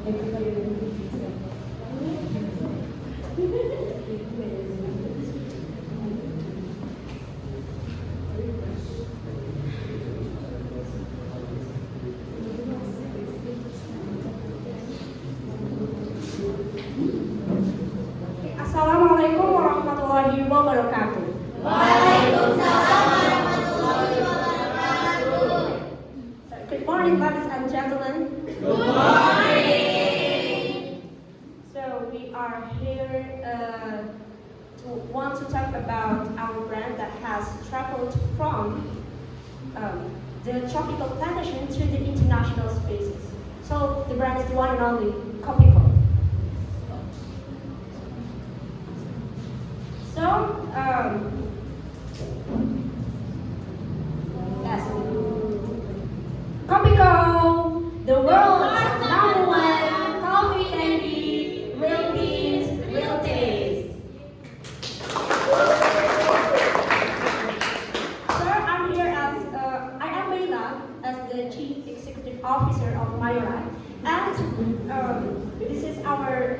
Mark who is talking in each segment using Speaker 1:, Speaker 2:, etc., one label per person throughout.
Speaker 1: Everybody will be Assalamualaikum warahmatullahi wabarakatuh.
Speaker 2: Waalaikumsalam warahmatullahi wabarakatuh.
Speaker 1: Good morning, ladies and gentlemen.
Speaker 2: Good morning.
Speaker 1: So we are here to want to talk about our brand that has traveled from the tropical plantation to the international spaces. So the brand is the one and only Kopiko. So yes, Kopiko, the world's number one coffee candy, real beans, real taste. Sir, I'm here as I am Leila as the Chief Executive Officer of Mayora, and this is our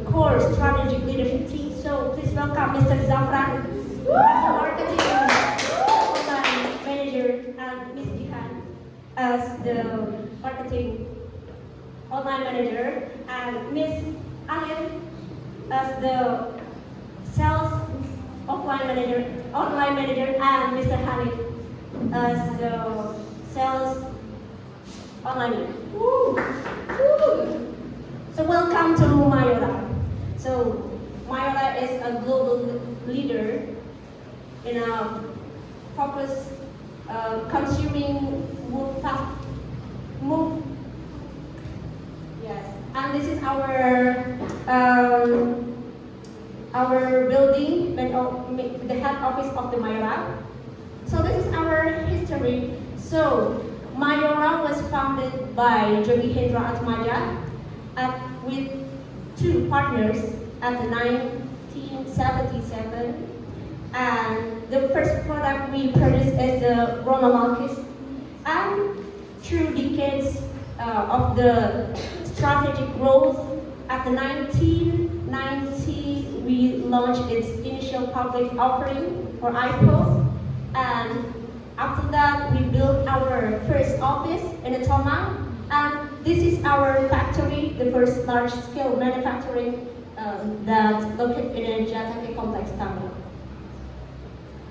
Speaker 1: core strategic leadership team. So please welcome Mr. Zafran as the marketing online manager, and Ms. Jihan as the marketing online manager, and Ms. Alin as the sales online manager, and Mr. Halid as the sales online manager. Woo! Woo! So welcome to Mayora. So Mayora is a global leader in a focus consuming move. Yes, and this is our building, the head office of the Mayora. So this is our history. So Mayora was founded by Jogi Hendra Atmaja with two partners at the 1977, and the first product we produced is the Roma Malkis. And through decades of the strategic growth, at the 1990 we launched its initial public offering for IPO, and after that we built our first office in Tomang, and this is our factory, the first large-scale manufacturing that's located in a Jatake complex, Tangerang.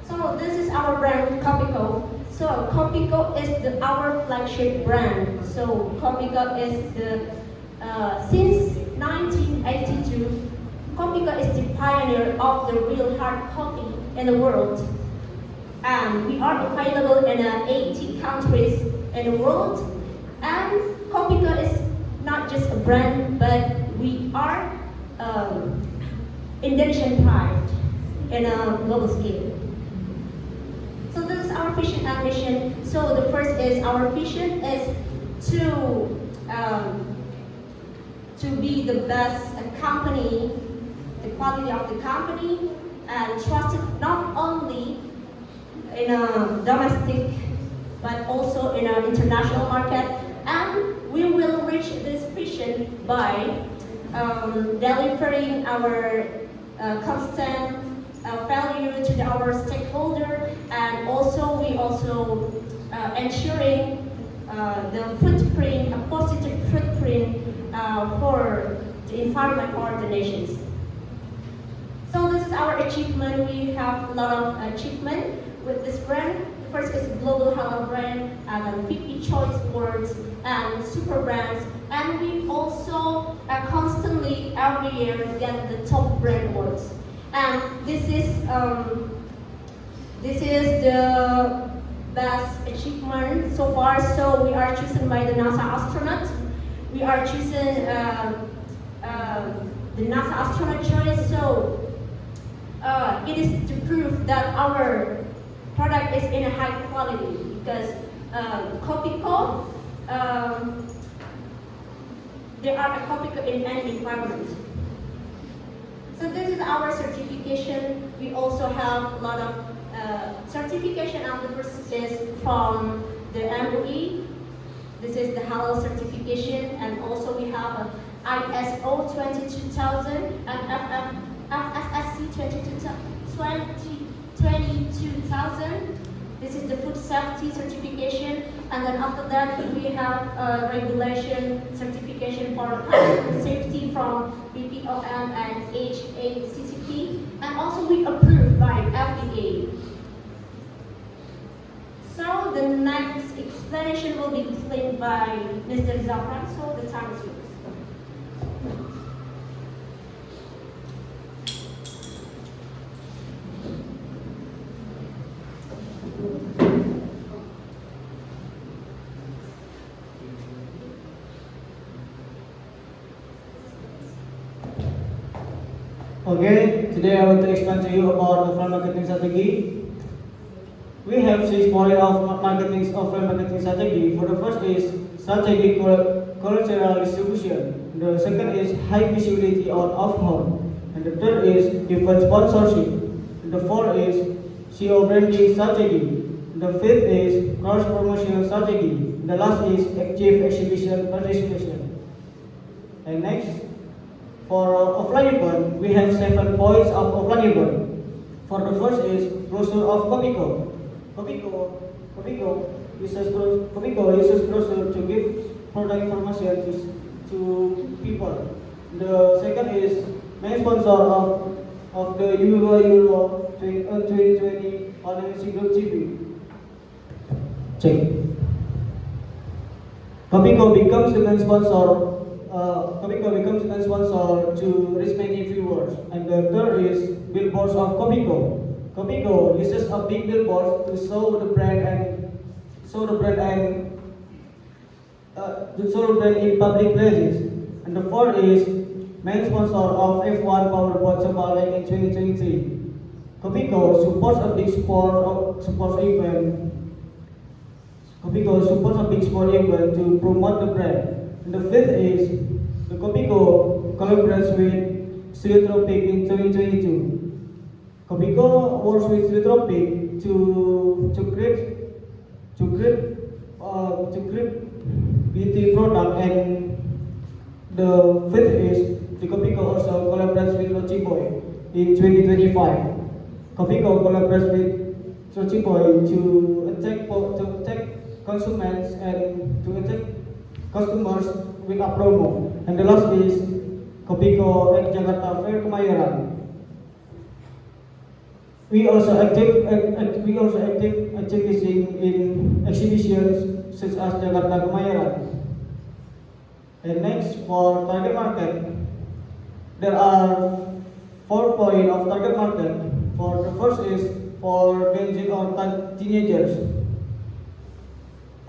Speaker 1: So this is our brand, Kopiko. So Kopiko is our flagship brand. So Kopiko is since 1982, Kopiko is the pioneer of the real hard coffee in the world. And we are available in 80 countries in the world. And Kopiko is not just a brand, but we are Indonesian pride in a global scale. So this is our vision and mission. So the first is our vision is to be the best company, the quality of the company, and trusted not only in a domestic but also in an international market. And we will reach this vision by delivering our constant value to our stakeholder, and also we ensuring the footprint, a positive footprint for the environment or the nations. So this is our achievement. We have a lot of achievement with this brand. The first is Global Halal Brand, and 50 Choice Awards, and Super Brands. And we also constantly, every year, get the Top Brand Awards. And this is the best achievement so far. So we are chosen by the NASA astronaut. We are chosen the NASA astronaut choice. So it is to prove that our product is in a high quality, because Kopiko, there are a Kopiko in any environment. So this is our certification. We also have a lot of certification, and the first is from the MOE, This is the halal certification, and also we have ISO 22000 and FSSC 22000. This is the food safety certification, and then after that we have regulation certification for safety from BPOM and HACCP, and also we approved by FDA. So the next explanation will be explained by Mr. Zafran, so the time is yours.
Speaker 3: Okay, today I want to explain to you about offline marketing strategy. We have 6 points of offline marketing strategy. For the first is strategic cultural distribution. The second is high visibility on off-home. And the third is event sponsorship. And the fourth is SEO branding strategy. The fifth is cross promotion strategy. The last is active exhibition participation. And next, for offline event, we have 7 points of offline event. For the first is brochure of Kopiko. Kopiko uses brochure to give product information to people. The second is main sponsor of the Euro 2020 Olympic Group TV. Check. Kopiko becomes the main sponsor. Kopiko becomes the sponsor to reach many viewers. And the third is billboards of Kopiko. Kopiko uses a big billboard to show the brand in public places. And the fourth is main sponsor of F1 Powerboat Sabalek in 2023. Kopiko supports a big sports event. Kopiko supports a big sport event to promote the brand. And the fifth is the Kopiko collaborates with Stereotropic in 2022. Kopiko works with Stereotropic to create beauty product, and the fifth is the Kopiko also collaborates with Lochiboy in 2025. Kopiko collaborates with Lochiboy to attack consumers and to attack customers with a promo. And the last is Kopiko at Jakarta Fair Kemayoran. We also active activism in exhibitions such as Jakarta Kemayoran. And next, for target market, there are 4 points of target market. For the first is for Gen Z or teenagers.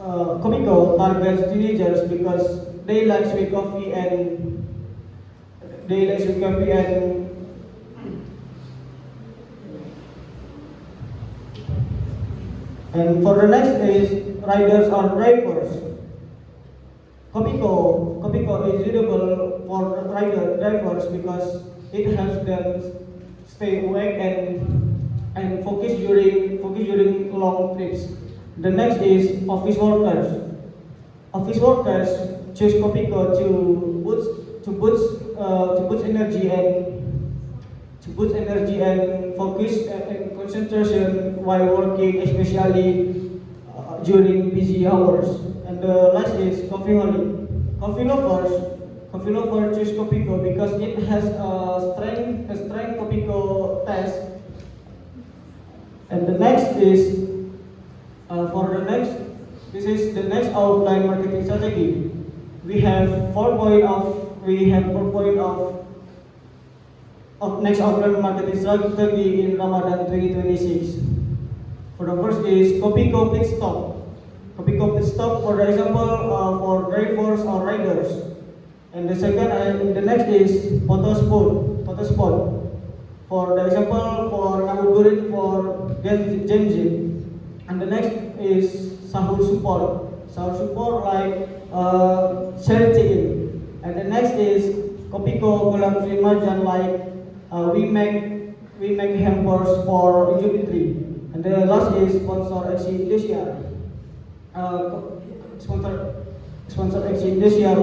Speaker 3: Kopiko targets teenagers because they like sweet coffee and for the next is riders or drivers. Kopiko is suitable for drivers because it helps them stay awake and focus during long trips. The next is office workers. Office workers choose Kopiko to boost energy and focus and concentration while working, especially during busy hours. And the last is coffeeholic. Coffee lovers choose Kopiko because it has a strength Kopiko taste. And the next is this is the next outline marketing strategy. We have 4 points of next outline marketing strategy in Ramadan 2026. For the first is Kopiko pit stop. Kopiko pit stop, for example, for drivers or riders. And the next is photo spot. For the example, for ngabuburit for Gen Z. And the next is sahur support like charity. And the next is Kopiko Kolam Sri Marjan, like we make hampers for Idul Fitri. And the last is sponsor Aksi Indonesia. sponsor exchange this year,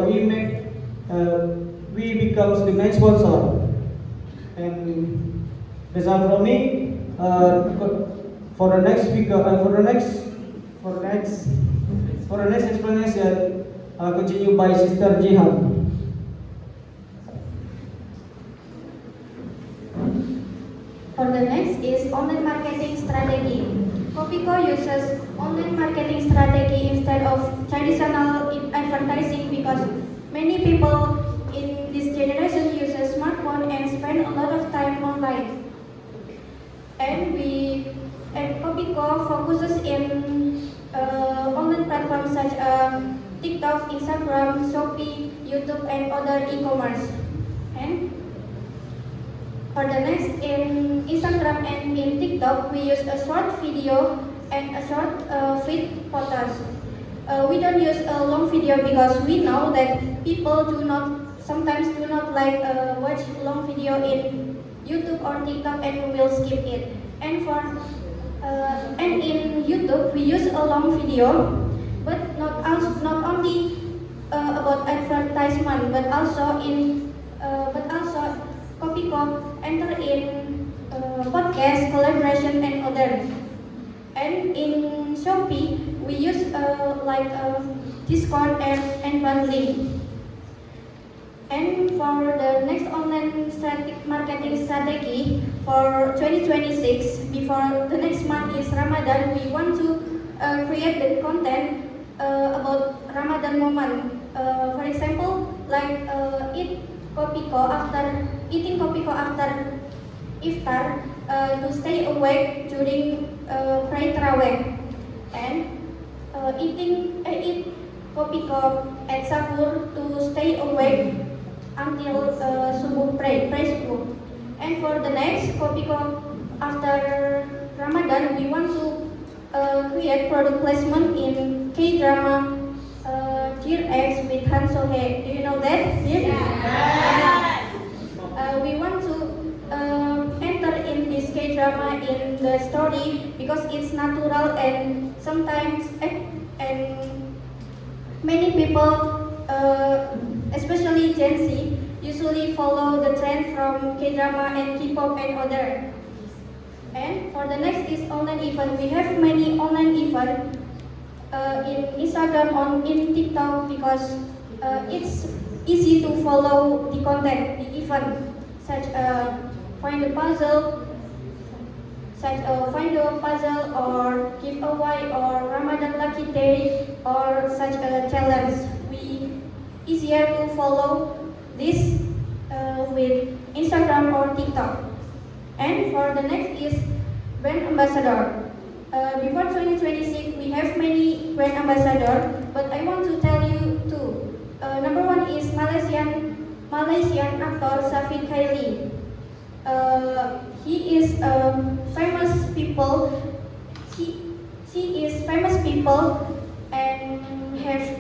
Speaker 3: we becomes the main sponsor. And that's all from me. For the next speaker, for the next explanation, continue by Sister Jihan.
Speaker 2: For the next is online marketing strategy. Kopiko uses online marketing strategy instead of traditional advertising because many people in this generation uses smartphone and spend a lot of time online. And Kopiko focuses in online platforms such as TikTok, Instagram, Shopee, YouTube, and other e-commerce. And for the next, in Instagram and in TikTok, we use a short video and a short feed photos. We don't use a long video because we know that people sometimes do not like watch long video in YouTube or TikTok and will skip it. And in YouTube, we use a long video, but not only about advertisement, but also Kopiko enter in podcast, collaboration, and other. And in Shopee, we use Discord and bundling. And for the next online marketing strategy for 2026, before the next month is Ramadan, we want to create the content about Ramadan moment. For example, eating Kopiko after iftar to stay awake during prayer Taraweh, and eat Kopiko at sahur to stay awake until subuh pray subuh. And for the next Kopiko after Ramadan, we want to create product placement in K-drama Dear X with Han So-hye. Do you know that? Yeah. We want to enter in this K-drama in the story because it's natural and sometimes and many people, especially Gen Z, usually follow the trend from K-drama and K-pop and other. And for the next is online event. We have many online event in Instagram in TikTok because it's easy to follow the content, the event, such find a puzzle, or giveaway or Ramadan lucky day or such a challenge. We easier to follow this with Instagram or TikTok. And for the next is brand ambassador. Before 2026, we have many brand ambassador, but I want to tell you two. Number one is Malaysian actor Safin Khairi. He is famous people. She is famous people and have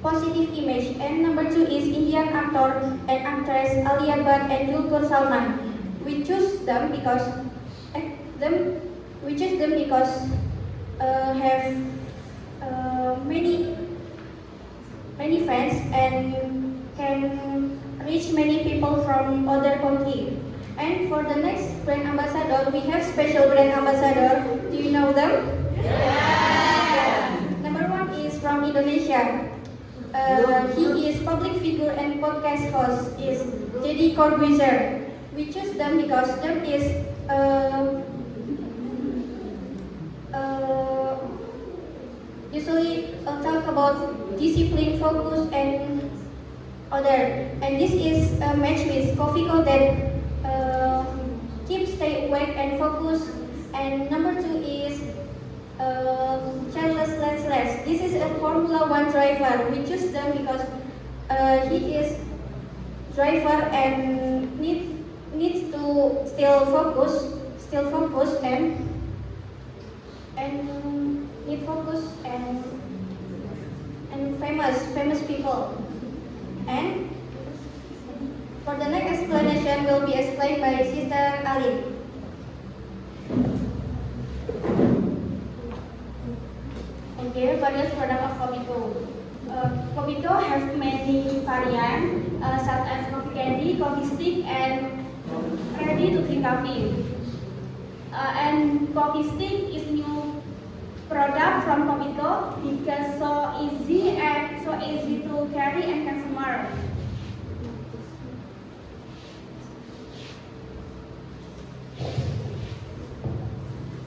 Speaker 2: positive image. And number two is Indian actor and actress Alia Bhatt and Dulquer Salman. We choose them because have many fans and can reach many people from other country. And for the next brand ambassador, we have special brand ambassador. Do you know them? Yeah. Number one is from Indonesia. He is public figure and podcast host is Deddy Corbuzier. We choose them because them is usually talk about discipline, focus, and other. And this is a match with Kopiko that keeps stay awake and focus. And number two is Charles Leclerc. This is a Formula One driver. We choose them because he is driver and needs to still focus and need focus and famous people. And for the next explanation will be explained by Sister Ali.
Speaker 1: Okay, various product of Kopiko.
Speaker 2: Kopiko have many variants such as coffee candy, coffee stick, and ready to drink coffee. And coffee stick is new product from Kopiko because so easy to carry and consumer.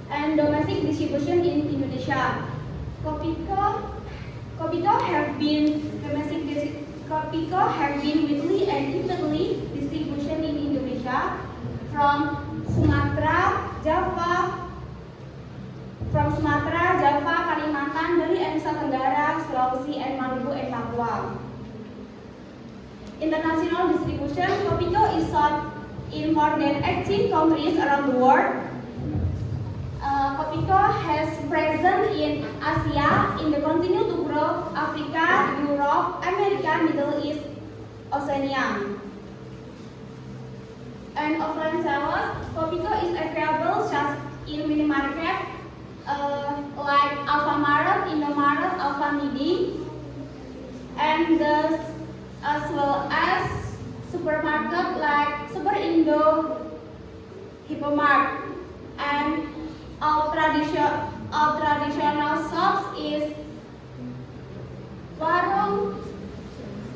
Speaker 2: And domestic distribution in Indonesia. Kopiko have been weekly and evenly distribution in Indonesia from Sumatera, Java, Kalimantan, Bali, and Nusa Tenggara, Sulawesi, and Maluku and Papua. International distribution, Kopiko is sold in more than 18 countries around the world. Kopiko has presence in Asia, in the continent to grow, Africa, Europe, America, Middle East, Oceania. And offline sales, Kopiko is available just in mini market like Alfamart, Indomaret, Alfamidi, and as well as supermarket like Super Indo, Hypermart, and our traditional shops is Warung,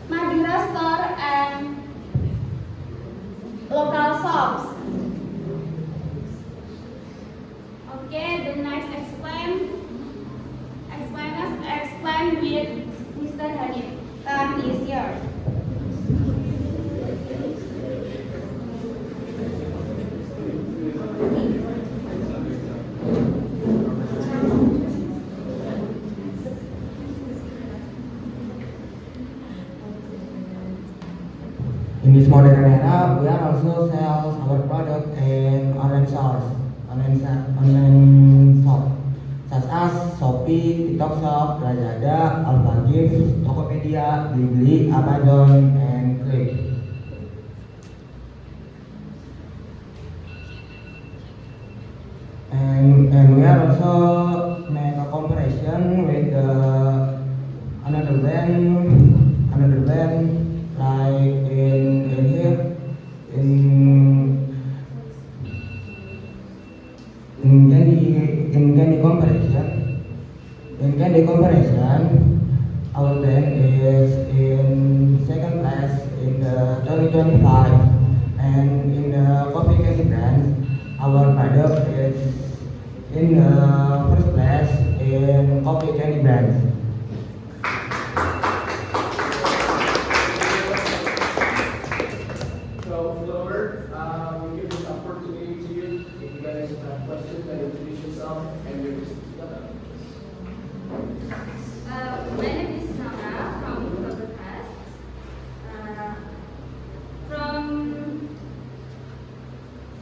Speaker 2: Madura store, and local shops. Okay, the next explain with Mr. Hanif. Is yours.
Speaker 4: In this modern era, we are also sell our product in online stores, online shop, such as Shopee, TikTok Shop, Lazada, Alfagif, Tokopedia, Blibli, Amazon, and Click. And we are also make a comparison with another brand like in here in candy comparison, our brand is in second place in the 2025, and in the coffee candy brand, our product is in the first place in coffee candy brand.
Speaker 5: So, Flower, we give this opportunity to you. If you guys have questions, then introduce yourself and your business.
Speaker 2: My name is Sarah from Kabupaten. From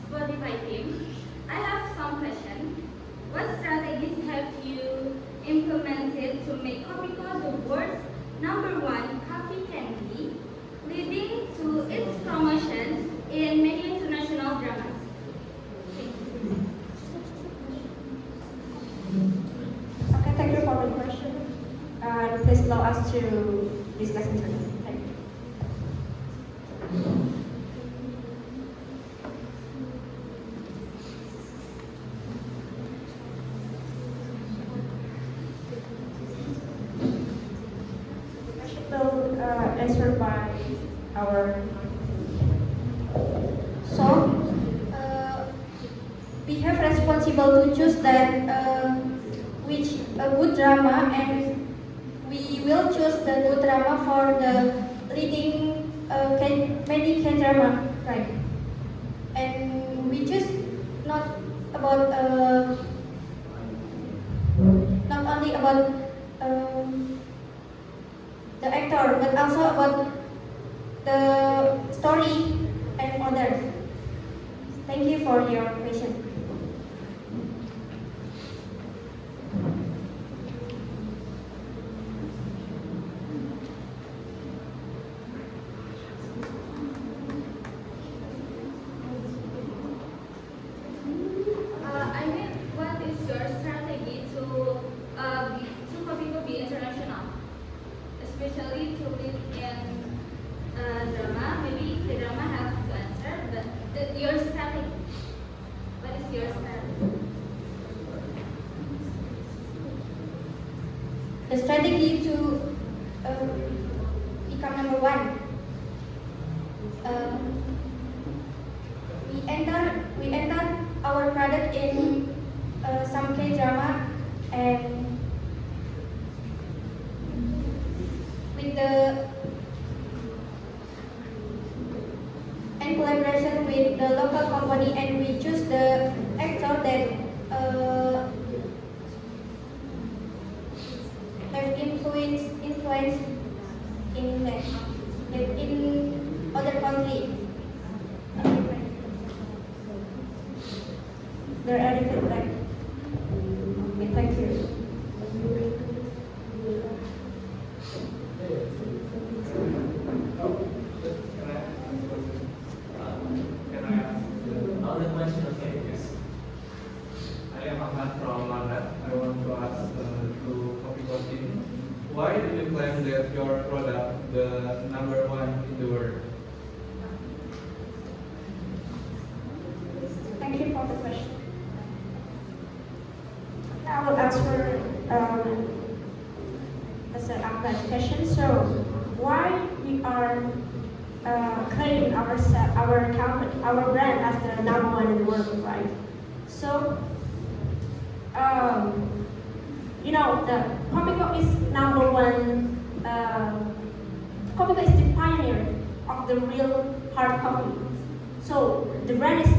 Speaker 2: Spotify team, I have some questions. What strategies have you implemented to make Kopiko the world's #1 coffee candy, leading to its promotion in many international dramas?
Speaker 1: Okay, thank you for the question. Please allow us to discuss internally. Thank you. Will answered by our.
Speaker 2: So, we have responsible to choose that which a good drama, and we will choose the good drama for the leading many K drama, right? And we choose not about not only about the actor, but also about the story and others. Thank you for your question.
Speaker 6: I mean, what is your strategy to Kopiko be international, especially to drama, maybe the drama have to answer, but your strategy. What is your strategy?
Speaker 2: The strategy to become number one. We enter our product in some K-drama and with the and collaboration with the local company, and we choose the actor that have influence in other country.
Speaker 1: There are any feedback? Okay, thank you.
Speaker 7: Can I ask another question? Okay, yes. I am Ahmad from London. I want to ask to Coffee team, why do you claim that your product the number one in the world?
Speaker 1: Thank you for the question. I will answer as an Ahmed question. So, why we are claiming our company, our brand as the number one in the world, right? So, you know, the Comico is number one. Comico is the pioneer of the real hard coffee. So the brand is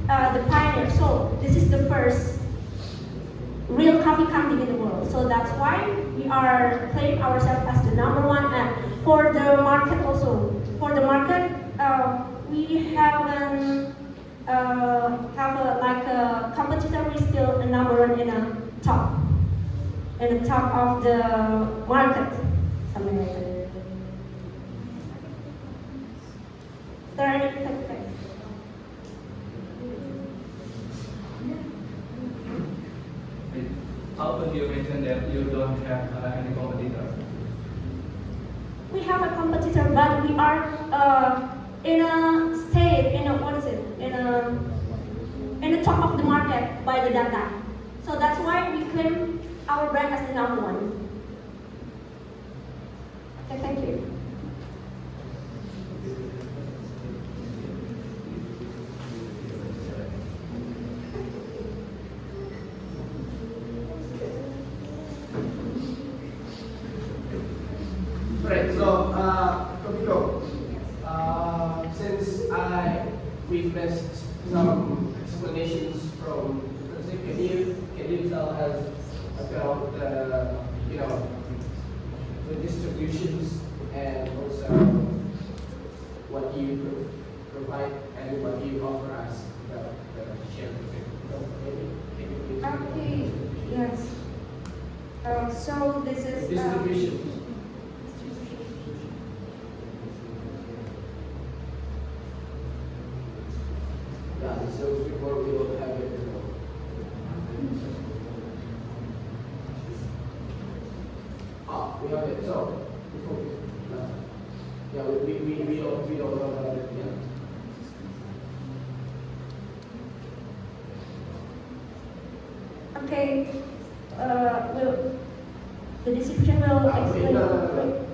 Speaker 1: the pioneer. So this is the first real coffee company in the world. So that's why we are claiming ourselves as the number one. And for the market also, we haven't have a competitor. We still a number one in the top of the market, something like that. Is there any feedback?
Speaker 7: How could you mention that you don't have any competitor?
Speaker 1: We have a competitor, but we are in a state, in the top of the market by the data. So that's why we claim our brand as the number one. Okay, thank you.
Speaker 5: Right, so, Comico, since we've missed some explanations from Francis, can you tell us about the distributions and also what you provide and what you offer us the share? Can you please?
Speaker 1: Okay, yes. So this is
Speaker 5: Distributions. Yeah, so before we don't have it before. We have it. So before we don't know about it yet.
Speaker 1: okay. The distribution will explain.
Speaker 5: No.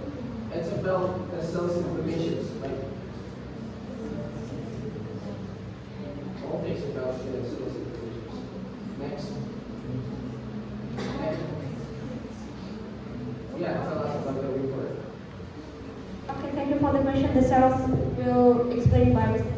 Speaker 5: It's about the sales information, like all things about the sales information. Next. Yeah, tell us about the report.
Speaker 1: Okay, thank you for the question. The sales will explain by Mr.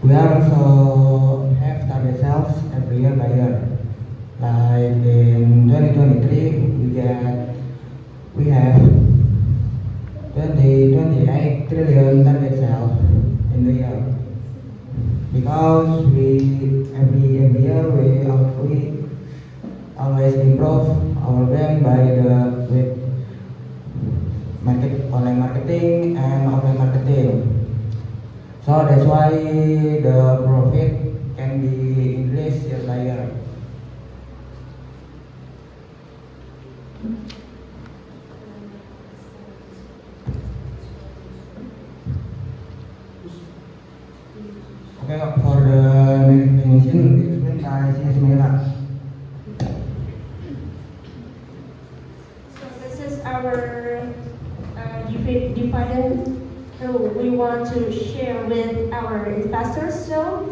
Speaker 4: We also have target sales every year by year. Like in 2023, we have 28 trillion target sales in the year. Because every year we always improve our brand online marketing and offline marketing. So that's why the profit can be increased year by year. Okay, for the definition, explained by Ms. Mira.
Speaker 1: So this is our dividend we want to share with our investors. So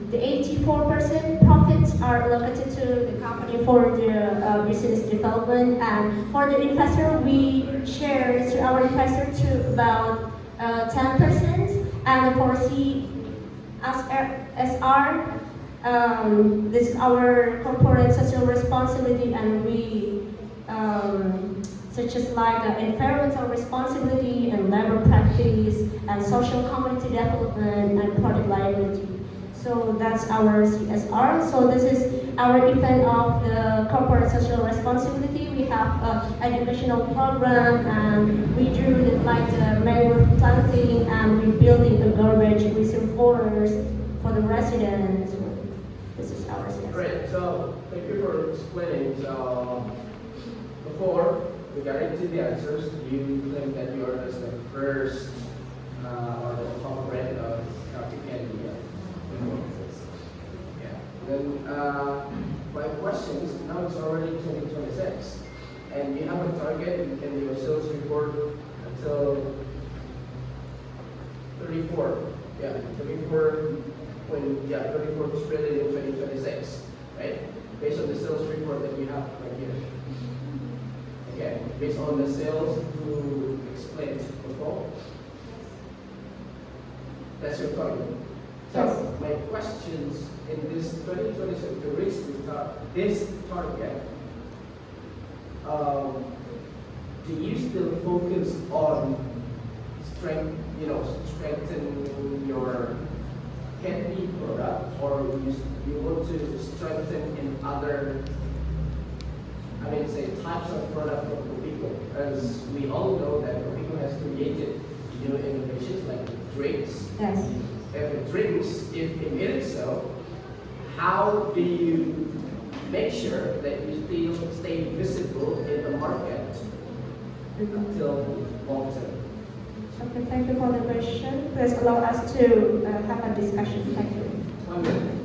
Speaker 1: the 84% profits are allocated to the company for the business development, and for the investor we share to our investor to about 10%, and for CSR, this is our corporate social responsibility, and we such as like environmental responsibility and labor practice and social community development and product liability. So that's our CSR. So this is our event of the corporate social responsibility. We have an educational program, and we do like the mangrove planting and rebuilding the garbage reservoirs for the residents. This is our CSR.
Speaker 5: Great. So thank you for explaining. So before we got into the answers, you claim that you are just the first or the top brand of coffee candy. Yeah. Then my question is, now it's already 2026, and you have a target. You can do a sales report until 34. Yeah, 34. 34 was printed in 2026, right? Based on the sales report that you have right here. Okay, based on the sales you explained before. That's your target. So my questions in this 2026 to reach this target, do you still focus on strengthen your candy product, or you want to strengthen in other, types of product from Copico? As we all know that Copico has created new innovations like drinks.
Speaker 1: Yes.
Speaker 5: And drinks, if in itself, how do you make sure that you still stay visible in the market until long term?
Speaker 1: Okay, thank you for the question. Please allow us to have a discussion. Thank you.
Speaker 5: 1 minute.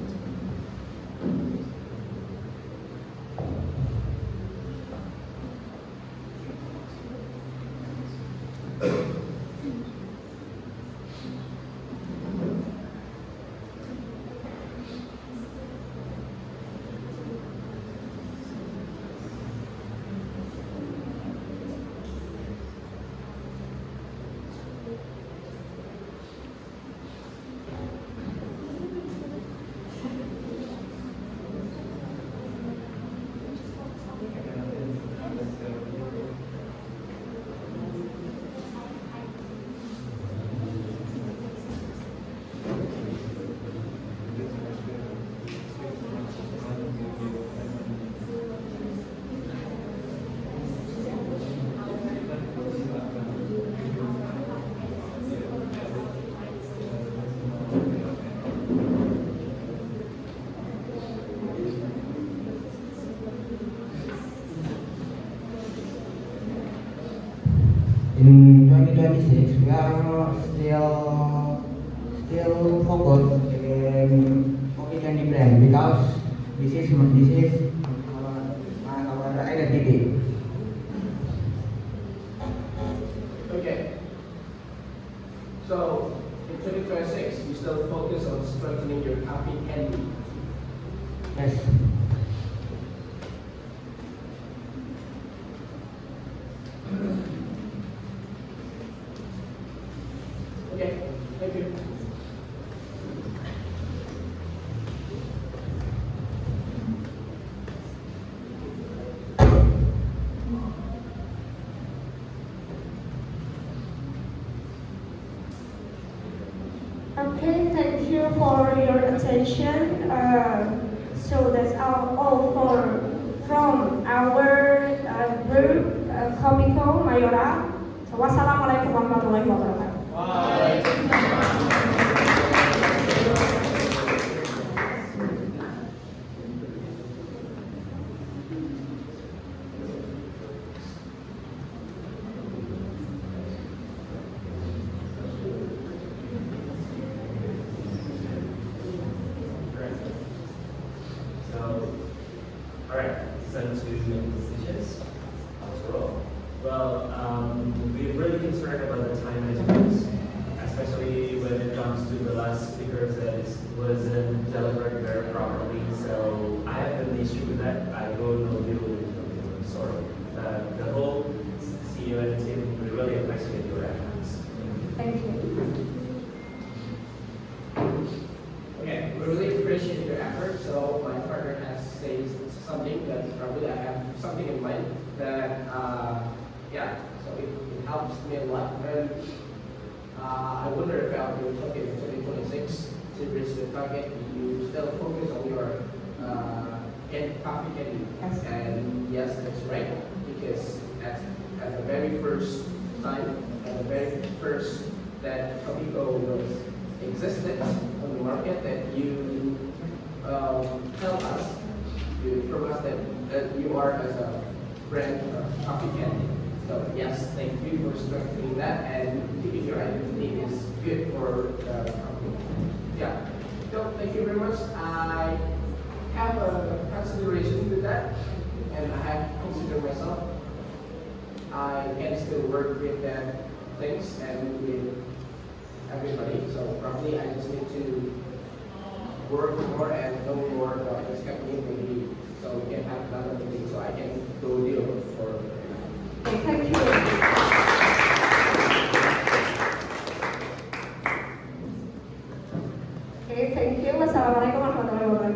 Speaker 4: In 2026, we are still focused in coffee candy brand because this is our identity.
Speaker 5: Okay. So in 2026, you still focus on strengthening your coffee candy.
Speaker 4: Yes.
Speaker 5: Okay, thank you.
Speaker 1: Okay, thank you for your attention. So that's all from our group Ayora. So, wassalamualaikum warahmatullahi wabarakatuh.
Speaker 8: So, alright, time to make decisions. After well, we're really concerned about the time management, especially when it comes to the last speakers that wasn't delivered very properly. So I have an issue with that. I don't know deal with it. Sorry. The whole CEO and the team, we really appreciate your efforts.
Speaker 1: Thank you.
Speaker 5: Okay, we really appreciate your effort. So my partner has said something that probably I have something in mind that yeah, so it helps me a lot. And I wonder if I'll be talking in 2026 to reach the target. You still focus on your coffee candy.
Speaker 1: Yes.
Speaker 5: And yes, that's right, because at the very first time, at the very first that Coffee-Co was existed on the market, that you tell us, you from us that you are as a brand of coffee candy. So yes, thank you for strengthening that, and keeping your identity is good for the company. Yeah. So thank you very much. I have a consideration with that, and I have considered myself. I can still work with that things and with everybody. So probably I just need to work more and know more about this company, maybe so we can have another meeting so I can go deal for.
Speaker 1: Okay, thank you. Okay, thank you. Wassalamualaikum warahmatullahi wabarakatuh.